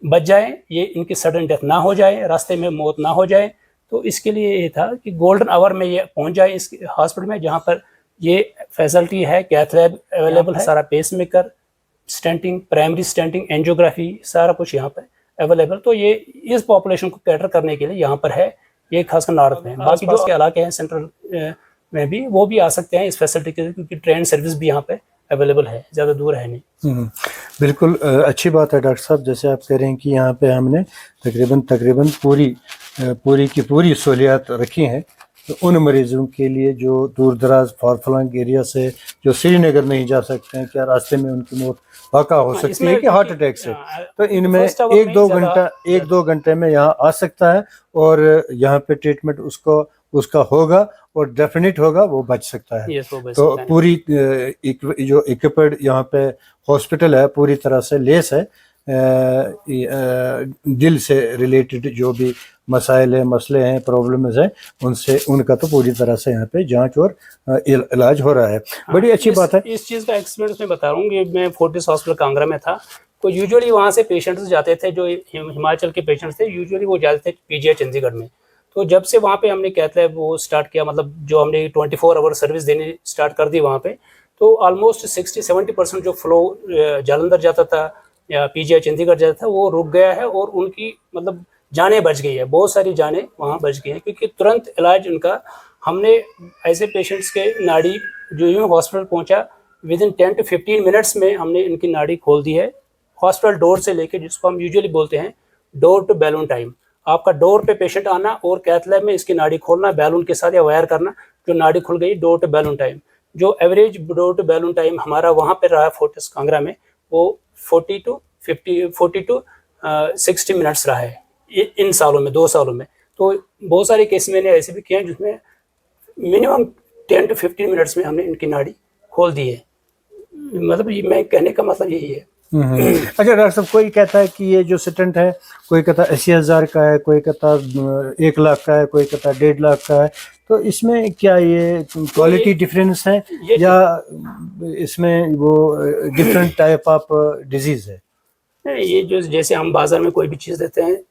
Speaker 1: बच जाए, ये इनकी सडन डेथ ना हो जाए, रास्ते में मौत ना हो जाए। तो इसके लिए ये था कि गोल्डन आवर में ये पहुंच जाए इस हॉस्पिटल में, जहाँ पर ये फैसिलिटी है, कैथ लैब अवेलेबल है, सारा pace maker, stenting, primary stenting, angiography, सारा कुछ यहाँ पर अवेलेबल। तो ये इस पॉपुलेशन को कैटर करने के लिए यहाँ पर है, ये खासकर नॉर्थ में। बाकी जो इलाके हैं सेंट्रल में भी, वो भी आ सकते हैं इस फैसिलिटी के लिए, क्योंकि ट्रेन सर्विस भी यहाँ पे अवेलेबल है, ज़्यादा दूर है नहीं।
Speaker 2: बिल्कुल अच्छी बात है डॉक्टर साहब। जैसे आप कह रहे हैं कि यहाँ पे हमने तकरीबन पूरी की पूरी सहूलियात रखी हैं, तो उन मरीजों के लिए जो दूर दराज फार फ्लंग एरिया से जो श्रीनगर नहीं जा सकते हैं, क्या रास्ते में उनकी मौत वाक़ा हो सकती है कि हार्ट अटैक से, तो इनमें 1-2 घंटे में यहाँ आ सकता है, और यहाँ पे ट्रीटमेंट उसका होगा और डेफिनेट होगा, वो बच सकता है। तो पूरी जो इक्विपमेंट यहाँ पे हॉस्पिटल है, पूरी तरह से लेस है, दिल से रिलेटेड जो भी मसाइल हैं, मसले हैं, प्रॉब्लम्स हैं, उनका तो पूरी तरह से यहाँ पे जांच और इलाज हो रहा है। बड़ी अच्छी बात है।
Speaker 1: इस चीज़ का एक्सपीरियंस मैं बता रहा हूँ। मैं फोर्टिस हॉस्पिटल कांगड़ा में था, तो यूजुअली वहाँ से पेशेंट्स जाते थे, जो हिमाचल के पेशेंट्स थे, यूजुअली वो जाते थे पीजीआई चंडीगढ़ में। तो जब से वहाँ पे हमने कहते हैं वो स्टार्ट किया, मतलब जो हमने 24 आवर सर्विस देनी स्टार्ट कर दी वहाँ पे, तो ऑलमोस्ट 60-70% जो फ्लो जालंधर जाता था या पीजीआई चंडीगढ़ जाता था, वो रुक गया है, और उनकी मतलब जानें बच गई है, बहुत सारी जानें वहाँ बच गई हैं, क्योंकि तुरंत इलाज उनका हमने ऐसे पेशेंट्स के नाड़ी जो यूँ हॉस्पिटल पहुँचा, विदिन 10 to 15 मिनट्स में हमने इनकी नाड़ी खोल दी है। हॉस्पिटल डोर से लेके, जिसको हम यूजुअली बोलते हैं डोर टू बैलून टाइम, आपका डोर पे पेशेंट आना और कैथ लैब में इसकी नाड़ी खोलना बैलून के साथ या वायर करना, जो नाड़ी खुल गई, डोर टू बैलून टाइम। जो average door to balloon time हमारा वहाँ पे रहा फोर्टिस कांगड़ा में, वो 40 to 60 मिनट्स रहा है इन सालों में, 2 सालों में। तो बहुत सारे केस मैंने ऐसे भी किए हैं जिसमें मिनिमम 10 to 15 मिनट्स में हमने इनकी नाड़ी खोल दी है। मतलब ये मैं कहने का मतलब यही है।
Speaker 2: अच्छा डॉक्टर साहब, कोई कहता है कि ये जो स्टेंट है, कोई कहता 80,000 का है, कोई कहता 1 लाख का है, कोई कहता 1.5 लाख का है, तो इसमें क्या ये क्वालिटी डिफरेंस है, या इसमें वो डिफरेंट टाइप ऑफ डिजीज है?
Speaker 1: ये जो जैसे हम बाजार में कोई भी चीज देते हैं,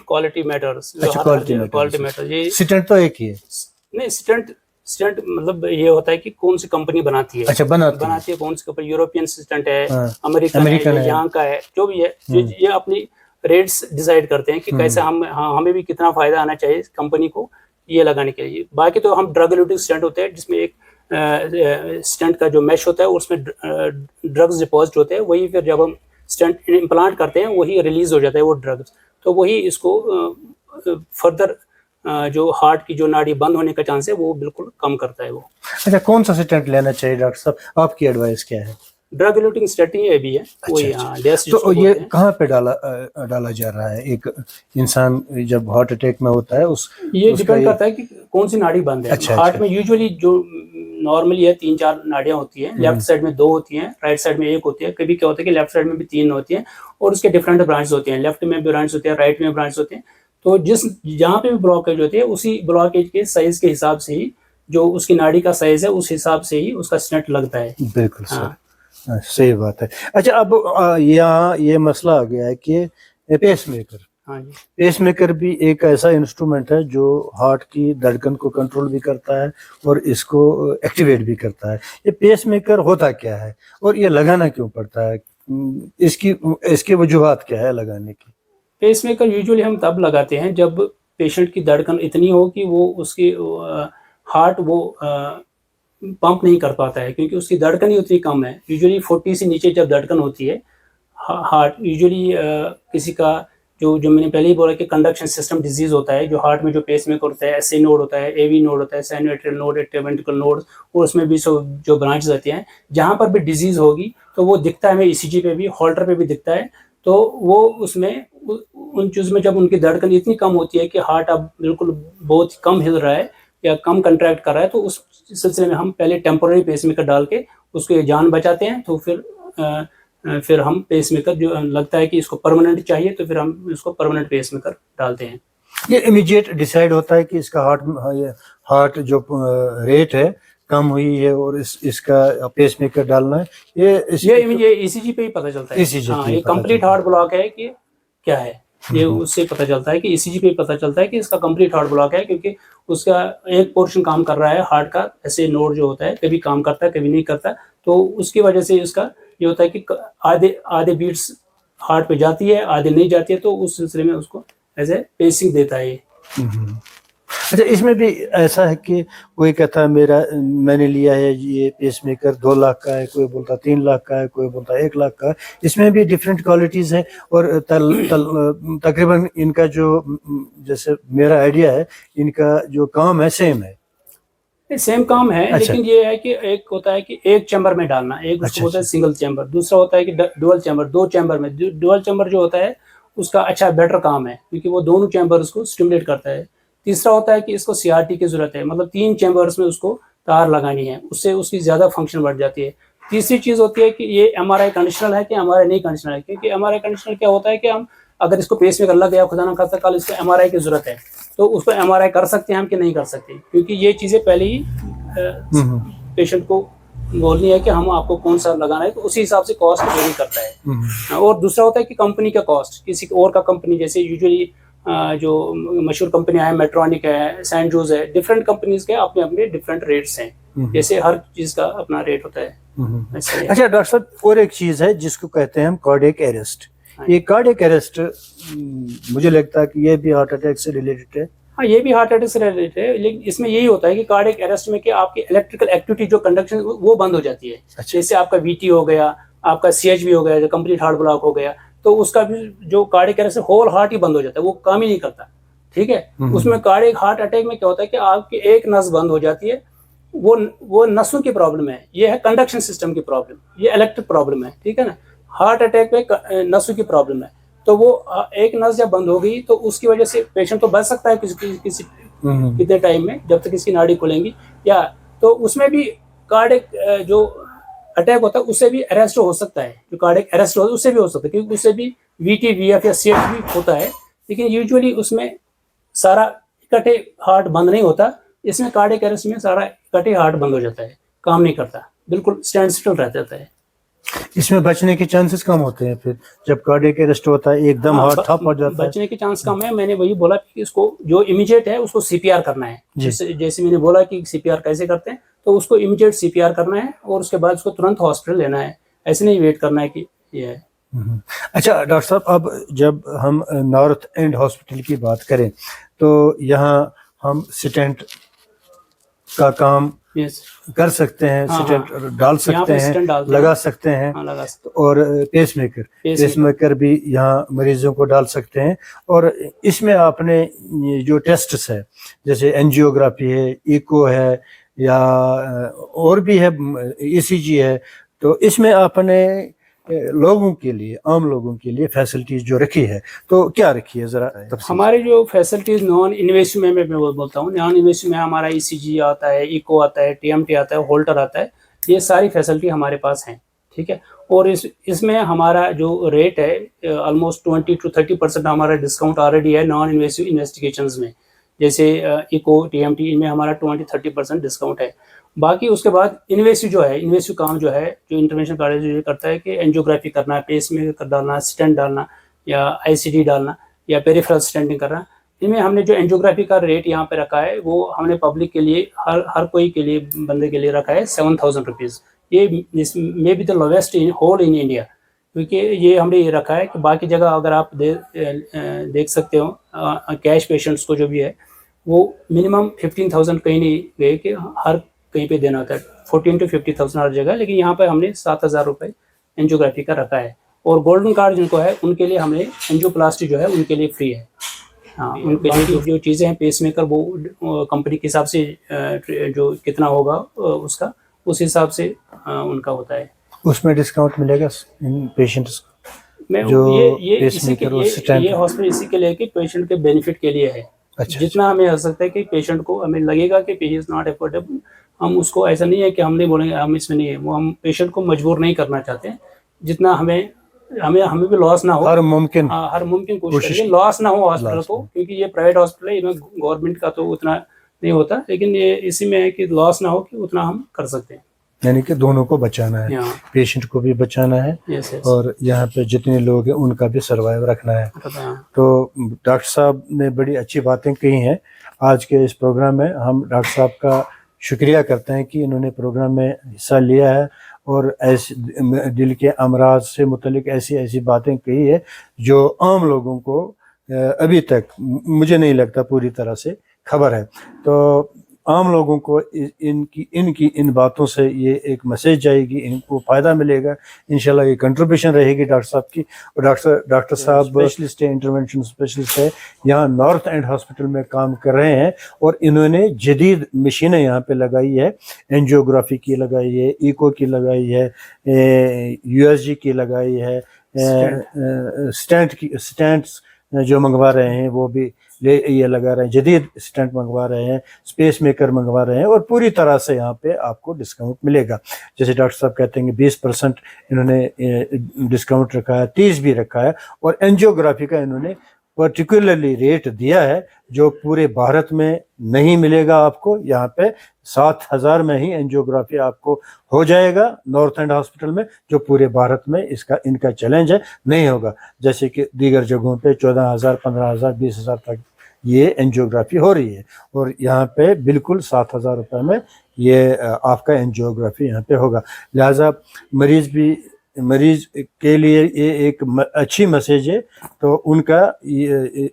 Speaker 1: क्वालिटी मैटर्स।
Speaker 2: अच्छा, क्वालिटी मैटर। ये स्टेंट तो एक ही है?
Speaker 1: नहीं, स्टेंट मतलब ये होता है कि कौन सी कंपनी बनाती है।
Speaker 2: अच्छा, बनाती है
Speaker 1: कौन सी कंपनी, यूरोपियन स्टेंट है, अमेरिकन है, यहाँ का है, जो भी है, ये अपनी रेट्स डिसाइड करते हैं कि कैसे हमें भी कितना फायदा आना चाहिए कंपनी को ये लगाने के लिए। बाकी तो हम ड्रग एलुटिक स्टेंट होते हैं जिसमें एक स्टेंट का जो मैश होता है उसमें ड्रग्स डिपॉजिट होते हैं, वही फिर जब हम स्टेंट इम्प्लांट करते हैं वही रिलीज हो जाता है वो ड्रग्स, तो वही इसको फर्दर जो हार्ट की जो नाड़ी बंद होने का चांस है वो बिल्कुल कम करता है वो।
Speaker 2: अच्छा, कौन सा स्टेंट लेना चाहिए डॉक्टर साहब, आपकी एडवाइस क्या है?
Speaker 1: ड्रग एलुटिक स्टेंट ये भी है वही। हाँ,
Speaker 2: तो ये कहाँ पे डाला जा रहा है? एक इंसान जब हार्ट अटैक में होता है
Speaker 1: ये डिपेंड करता है कि कौन सी नाड़ी बंद है।
Speaker 2: अच्छा,
Speaker 1: हार्ट में यूजुअली जो नॉर्मली है 3-4 नाड़ियां होती हैं, लेफ्ट साइड में 2 होती हैं, राइट साइड में 1 होती है। कभी क्या होता है कि लेफ्ट साइड में भी 3 होती हैं और उसके डिफरेंट ब्रांच होते हैं, लेफ्ट में भी ब्रांच होते हैं, राइट में ब्रांच होते हैं। तो जहाँ पे भी ब्लॉकेज होती है उसी ब्लॉकेज के साइज के हिसाब से ही, जो उसकी नाड़ी का साइज है उस हिसाब से ही उसका स्टेंट लगता है।
Speaker 2: बिल्कुल सर, सही बात है। अच्छा, अब यहाँ ये मसला आ गया है कि पेस मेकर,
Speaker 1: हाँ जी,
Speaker 2: पेस मेकर भी एक ऐसा इंस्ट्रूमेंट है जो हार्ट की धड़कन को कंट्रोल भी करता है और इसको एक्टिवेट भी करता है। ये पेस मेकर होता क्या है और ये लगाना क्यों पड़ता है? इसकी वजूहात क्या है लगाने की?
Speaker 1: पेस मेकर यूजुअली हम तब लगाते हैं जब पेशेंट की धड़कन इतनी हो कि वो उसकी हार्ट वो पंप नहीं कर पाता है, क्योंकि उसकी धड़कन ही उतनी कम है। यूजुअली 40 से नीचे जब धड़कन होती है हार्ट, यूजुअली किसी का जो मैंने पहले ही बोला कि कंडक्शन सिस्टम डिजीज होता है, जो हार्ट में जो पेसमेकर होता है, एसए नोड होता है, एवी नोड होता है, साइनोएट्रियल नोड, एट्रियोवेंट्रिकल नोड, और उसमें भी जो ब्रांचेस आती हैं, जहाँ पर भी डिजीज होगी तो वो दिखता है हमें ईसीजी पे भी, हॉल्टर पे भी दिखता है। तो वो उसमें उन चीज़ में जब उनकी धड़कन इतनी कम होती है कि हार्ट अब बिल्कुल बहुत कम हिल रहा है या कम कंट्रैक्ट कर रहा है, तो उस सिलसिले में हम पहले टेम्पोररी पेसमेकर डाल के उसको जान बचाते हैं। तो फिर हम पेसमेकर जो लगता है कि इसको परमानेंट चाहिए तो फिर हम इसको परमानेंट पेसमेकर डालते हैं।
Speaker 2: ये इमीडिएट डिसाइड होता है कि इसका हार्ट जो रेट है कम हुई है और इसका पेसमेकर डालना है,
Speaker 1: ये ईसीजी पे ही पता चलता है। हाँ, ये कंप्लीट हार्ट ब्लॉक है कि क्या है, ये उससे पता चलता है कि ईसीजी पे पता चलता है कि इसका कंप्लीट हार्ट ब्लॉक है, क्योंकि उसका एक पोर्शन काम कर रहा है हार्ट का, ऐसे नोड जो होता है कभी काम करता है कभी नहीं करता, तो उसकी वजह से इसका ये होता है कि आधे बीट्स हार्ट पे जाती है, आधे नहीं जाती है, तो उस सिलसिले में उसको एज ए पेसिंग देता है ये।
Speaker 2: अच्छा, इसमें भी ऐसा है कि कोई कहता है मैंने लिया है ये पेसमेकर 2 लाख का है, कोई बोलता 3 लाख का है, कोई बोलता 1 लाख का है। इसमें भी डिफरेंट क्वालिटीज है और तकरीबन इनका जो, जैसे मेरा आइडिया है, इनका जो काम है सेम है।
Speaker 1: सेम काम है।
Speaker 2: अच्छा।
Speaker 1: लेकिन ये है कि एक होता है कि एक चैम्बर में डालना, एक उसको होता है सिंगल चैम्बर, दूसरा होता है कि डुअल चैम्बर, 2 चैम्बर में। डुअल चैम्बर जो होता है उसका अच्छा बेटर काम है, क्योंकि वो दोनों चैम्बर उसको स्टिमुलेट करता है। तीसरा होता है कि इसको सीआरटी की जरूरत है, मतलब 3 चैम्बर्स में उसको तार लगानी है, उससे उसकी ज्यादा फंक्शन बढ़ जाती है। तीसरी चीज होती है कि ये एमआरआई कंडीशनल है कि एमआरआई नहीं कंडीशनल है, क्योंकि एमआरआई कंडीशनल क्या होता है कि हम अगर इसको पेसमेकर लग गया, खुदा ना खास्ता कल इसको एमआरआई की जरूरत है, तो उसको एमआरआई कर सकते हैं हम कि नहीं कर सकते, क्योंकि ये चीजें पहले ही पेशेंट को बोलनी है कि हम आपको कौन सा लगाना है, तो उसी हिसाब से कॉस्ट वेरी करता है। और दूसरा होता है कि कंपनी का कॉस्ट, किसी और का कंपनी, जैसे यूजुअली जो मशहूर कंपनियां हैं, मेट्रॉनिक है, सैंड जूस है, डिफरेंट कंपनीज के अपने अपने डिफरेंट रेट्स हैं, जैसे हर चीज का अपना रेट होता है।
Speaker 2: अच्छा डॉक्टर साहब, और एक चीज है जिसको कहते हैं हम कार्डियक अरेस्ट। ये कार्डियक अरेस्ट मुझे लगता है कि ये भी हार्ट अटैक से रिलेटेड है।
Speaker 1: हाँ, ये भी हार्ट अटैक से रिलेटेड है, लेकिन इसमें यही होता है कि कार्डियक अरेस्ट में कि आपकी इलेक्ट्रिकल एक्टिविटी जो कंडक्शन वो बंद हो जाती है।
Speaker 2: अच्छा।
Speaker 1: जैसे आपका वीटी हो गया, आपका सीएचबी हो गया, जो कंप्लीट हार्ट ब्लॉक हो गया, तो उसका भी जो कार्डियक अरेस्ट होल हार्ट ही बंद हो जाता है, वो काम ही नहीं करता। ठीक है। उसमें कार्डियक हार्ट अटैक में क्या होता है कि आपकी एक नस बंद हो जाती है, वो नसों की प्रॉब्लम है, ये है कंडक्शन सिस्टम की प्रॉब्लम, ये इलेक्ट्रिक प्रॉब्लम है। ठीक है ना। हार्ट अटैक में नसों की प्रॉब्लम है, तो वो एक नस जब बंद हो गई तो उसकी वजह से पेशेंट तो बच सकता है किसी कितने टाइम में, जब तक इसकी नाड़ी खुलेंगी, या तो उसमें भी कार्डियक जो अटैक होता है उससे भी अरेस्ट हो सकता है, जो कार्डियक अरेस्ट होता है उससे भी हो सकता है, क्योंकि उससे भी वीटी वीएफ या सीएचबी होता है, लेकिन यूजुअली उसमें सारा इकट्ठे हार्ट बंद नहीं होता। इसमें कार्डियक अरेस्ट में सारा इकट्ठे हार्ट बंद हो जाता है, काम नहीं करता, बिल्कुल स्टैंड स्टिल रह जाता है।
Speaker 2: इसमें बचने के चांसेस कम होते हैं फिर जब कार्डियक अरेस्ट होता है, एकदम हार्ट ठप हो जाता है।
Speaker 1: बचने के चांस कम है। मैंने वही बोला कि इसको जो इमीडिएट है उसको सीपीआर करना है। जैसे मैंने बोला कि सीपीआर कैसे करते हैं, तो उसको इमीडिएट सीपीआर करना है और उसके बाद उसको तुरंत हॉस्पिटल लेना है, ऐसे नहीं वेट करना है कि ये है।
Speaker 2: अच्छा डॉक्टर साहब, अब जब हम नॉर्थ एंड हॉस्पिटल की बात करें तो यहाँ हम स्टेंट का काम
Speaker 1: यस,
Speaker 2: कर सकते हैं,
Speaker 1: हाँ,
Speaker 2: स्टेंट
Speaker 1: हाँ,
Speaker 2: डाल
Speaker 1: यहाँ
Speaker 2: सकते
Speaker 1: पे
Speaker 2: हैं,
Speaker 1: स्टेंट डालते हैं,
Speaker 2: लगा सकते हैं,
Speaker 1: हाँ लगा सकते
Speaker 2: और पेसमेकर भी यहाँ मरीजों को डाल सकते हैं। और इसमें आपने ये जो टेस्ट्स है, जैसे एंजियोग्राफी है, इको है, या और भी है, ईसीजी है, तो इसमें आपने लोगों के लिए, आम लोगों के लिए फैसिलिटीज जो रखी है, तो क्या रखी है जरा तफसील।
Speaker 1: हमारी जो फैसिलिटीज नॉन इन्वेसिव में मैं बोलता हूँ, नॉन इन्वेसिव में हमारा ईसीजी आता है, इको आता है, टीएमटी आता है, होल्टर आता है, ये सारी फैसिलिटी हमारे पास हैं, ठीक है। और इसमें हमारा जो रेट है ऑलमोस्ट 20 to 30% हमारा डिस्काउंट ऑलरेडी है नॉन इन्वेसिव इन्वेस्टिगेशंस में, जैसे इको, टीएमटी, इनमें हमारा 20-30% डिस्काउंट है। बाकी उसके बाद इन्वेसिव जो है, इन्वेसिव काम जो है, जो इंटरवेंशन कार्डियोलॉजी करता है कि एंजियोग्राफी करना, पेसमेकर डालना, स्टेंट डालना, या आईसीडी डालना, या पेरिफेरल स्टेंटिंग करना, इनमें हमने जो एंजियोग्राफी का रेट यहाँ पे रखा है वो हमने पब्लिक के लिए, हर कोई के लिए, बंदे के लिए रखा है 7,000 रुपीज़। ये may be the lowest in whole in India, क्योंकि ये हमने ये रखा है कि बाकी जगह अगर आप देख सकते हो कैश पेशेंट्स को जो भी है वो मिनिमम 15,000 कहीं नहीं गए कि हर कहीं पे देना होता है, 14 to 50,000 हर जगह, लेकिन यहाँ पे हमने 7,000 रुपये एंजियोग्राफी का रखा है। और गोल्डन कार्ड जिनको है उनके लिए हमने एंजियोप्लास्टी जो है उनके लिए फ्री है। हाँ, उनके लिए जो चीज़ें हैं पेसमेकर वो कंपनी के हिसाब से जो कितना होगा उसका, उस हिसाब से उनका होता है।
Speaker 2: उसमें डिस्काउंट मिलेगा इन पेशेंट्स
Speaker 1: मैं
Speaker 2: जो
Speaker 1: ये हॉस्पिटल इसी के लिए कि पेशेंट के बेनिफिट के लिए है।
Speaker 2: अच्छा,
Speaker 1: जितना हमें हो सकता है कि पेशेंट को हमें लगेगा कि पेशेंट इज नॉट एफोर्डेबल, हम उसको, ऐसा नहीं है कि हम नहीं बोलेंगे हम इसमें नहीं है, वो हम पेशेंट को मजबूर नहीं करना चाहते हैं। जितना हमें भी लॉस ना हो, हर मुमकिन कोशिश करिए लॉस ना हो हॉस्पिटल को, क्योंकि ये प्राइवेट हॉस्पिटल है, इसमें गवर्नमेंट का तो उतना नहीं होता, लेकिन ये इसी में है कि लॉस ना हो, कि उतना हम कर सकते हैं।
Speaker 2: यानी कि दोनों को बचाना है, पेशेंट को भी बचाना है,
Speaker 1: यस,
Speaker 2: और यहाँ पे जितने लोग हैं उनका भी सर्वाइव रखना है। तो डॉक्टर साहब ने बड़ी अच्छी बातें कही हैं आज के इस प्रोग्राम में। हम डॉक्टर साहब का शुक्रिया करते हैं कि इन्होंने प्रोग्राम में हिस्सा लिया है और ऐसे दिल के अमराज से मुतल्लिक ऐसी बातें कही है जो आम लोगों को अभी तक मुझे नहीं लगता पूरी तरह से खबर है। तो आम लोगों को इनकी इन बातों से ये एक मैसेज जाएगी, इनको फ़ायदा मिलेगा इंशाल्लाह, ये कंट्रीब्यूशन रहेगी डॉक्टर साहब की। और डॉक्टर साहब स्पेशलिस्ट है, इंटरवेंशन स्पेशलिस्ट है, यहाँ नॉर्थ एंड हॉस्पिटल में काम कर रहे हैं, और इन्होंने जदीद मशीनें यहाँ पे लगाई है, एंजियोग्राफी की लगाई है, इको की लगाई है, यूएसजी की लगाई है, स्टेंट्स जो मंगवा रहे हैं वो भी ये लगा रहे हैं, जदीद स्टेंट मंगवा रहे हैं, स्पेस मेकर मंगवा रहे हैं, और पूरी तरह से यहाँ पे आपको डिस्काउंट मिलेगा। जैसे डॉक्टर साहब कहते हैं कि 20% इन्होंने डिस्काउंट रखा है, 30 भी रखा है, और एंजियोग्राफी का इन्होंने पर्टिकुलरली रेट दिया है जो पूरे भारत में नहीं मिलेगा आपको। यहाँ पे 7,000 में ही एंजियोग्राफी आपको हो जाएगा नॉर्थ एंड हॉस्पिटल में, जो पूरे भारत में इनका चैलेंज है, नहीं होगा। जैसे कि दीगर जगहों पे 14,000, 15,000, 20,000 तक ये एंजियोग्राफी हो रही है, और यहाँ पे बिल्कुल 7,000 रुपये में ये आपका एंजियोग्राफी यहाँ पे होगा। लिहाजा मरीज के लिए ये एक अच्छी मैसेज है, तो उनका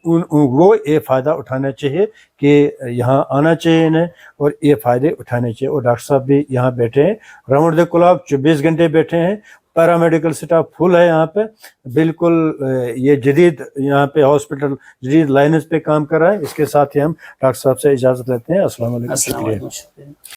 Speaker 2: वो ये फ़ायदा उठाना चाहिए कि यहाँ आना चाहिए इन्हें, और ये फ़ायदे उठाने चाहिए। और डॉक्टर साहब भी यहाँ बैठे हैं राउंड द क्लॉक, 24 घंटे बैठे हैं, पैरामेडिकल स्टाफ फुल है यहाँ पे, बिल्कुल ये जदीद यहाँ पे हॉस्पिटल जदीद लाइन्स पे काम कर रहा है। इसके साथ ही हम डॉक्टर साहब से इजाज़त लेते हैं। अस्सलाम वालेकुम, शुक्रिया।